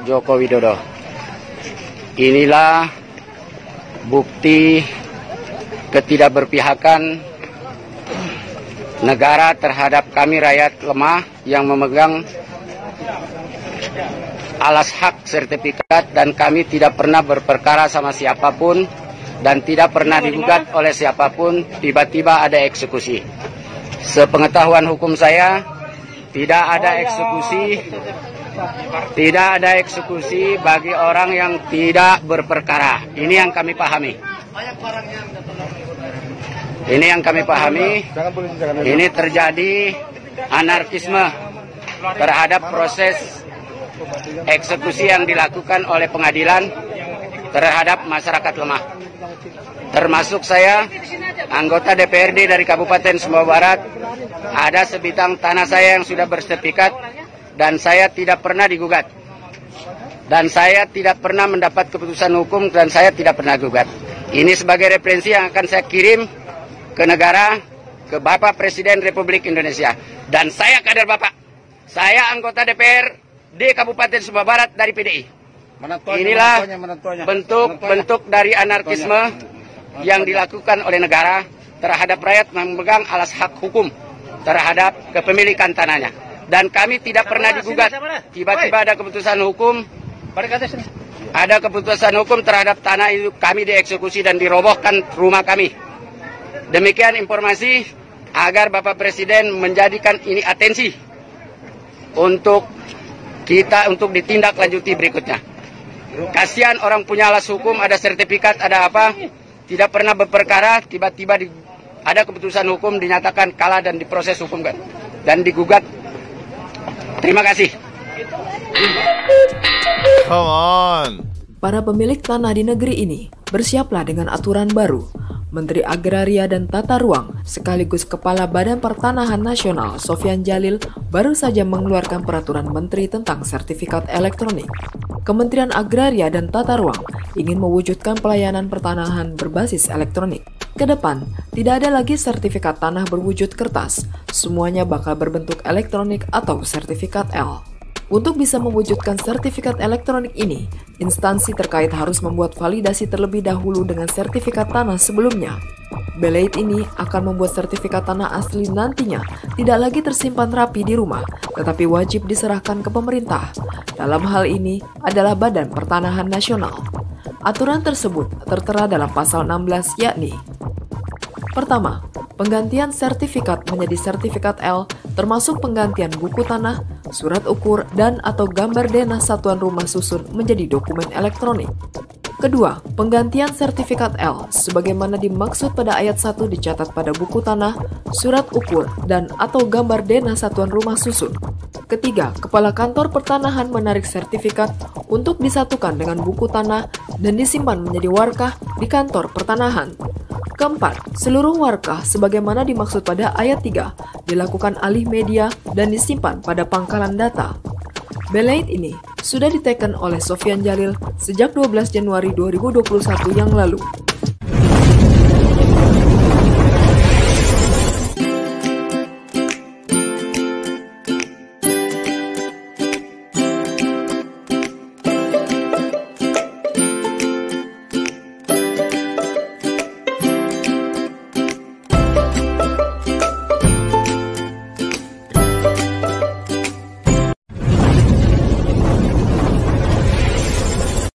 Joko Widodo. Inilah bukti ketidakberpihakan negara terhadap kami rakyat lemah yang memegang alas hak sertifikat, dan kami tidak pernah berperkara sama siapapun dan tidak pernah digugat oleh siapapun. Tiba-tiba ada eksekusi. Sepengetahuan hukum saya, tidak ada eksekusi bagi orang yang tidak berperkara. Ini yang kami pahami. Ini terjadi anarkisme terhadap proses eksekusi yang dilakukan oleh pengadilan terhadap masyarakat lemah. Termasuk saya, anggota DPRD dari Kabupaten Sumbawa Barat. Ada sebidang tanah saya yang sudah bersertifikat dan saya tidak pernah digugat. Dan saya tidak pernah mendapat keputusan hukum dan saya tidak pernah gugat. Ini sebagai referensi yang akan saya kirim ke negara, ke Bapak Presiden Republik Indonesia. Dan saya kader Bapak. Saya anggota DPRD Kabupaten Sumbawa Barat dari PDI. Inilah bentuk dari anarkisme yang dilakukan oleh negara terhadap rakyat memegang alas hak hukum terhadap kepemilikan tanahnya. Dan kami tidak pernah digugat. Tiba-tiba ada keputusan hukum. Ada keputusan hukum terhadap tanah itu, kami dieksekusi dan dirobohkan rumah kami. Demikian informasi agar Bapak Presiden menjadikan ini atensi untuk kita untuk ditindaklanjuti berikutnya. Kasihan orang punya alas hukum, ada sertifikat, ada apa, tidak pernah berperkara, tiba-tiba ada keputusan hukum dinyatakan kalah dan diproses hukum dan digugat. Terima kasih. Come on. Para pemilik tanah di negeri ini bersiaplah dengan aturan baru. Menteri Agraria dan Tata Ruang sekaligus Kepala Badan Pertanahan Nasional Sofyan Djalil baru saja mengeluarkan peraturan menteri tentang sertifikat elektronik. Kementerian Agraria dan Tata Ruang ingin mewujudkan pelayanan pertanahan berbasis elektronik. Kedepan, tidak ada lagi sertifikat tanah berwujud kertas, semuanya bakal berbentuk elektronik atau sertifikat L. Untuk bisa mewujudkan sertifikat elektronik ini, instansi terkait harus membuat validasi terlebih dahulu dengan sertifikat tanah sebelumnya. Belait ini akan membuat sertifikat tanah asli nantinya tidak lagi tersimpan rapi di rumah, tetapi wajib diserahkan ke pemerintah. Dalam hal ini adalah Badan Pertanahan Nasional. Aturan tersebut tertera dalam pasal 16 yakni: pertama, penggantian sertifikat menjadi sertifikat L termasuk penggantian buku tanah, surat ukur, dan atau gambar denah satuan rumah susun menjadi dokumen elektronik. Kedua, penggantian sertifikat L sebagaimana dimaksud pada ayat 1 dicatat pada buku tanah, surat ukur, dan atau gambar denah satuan rumah susun. Ketiga, Kepala Kantor Pertanahan menarik sertifikat untuk disatukan dengan buku tanah dan disimpan menjadi warkah di kantor pertanahan. Keempat, seluruh warkah sebagaimana dimaksud pada ayat 3 dilakukan alih media dan disimpan pada pangkalan data. Belait ini sudah diteken oleh Sofyan Djalil sejak 12 Januari 2021 yang lalu.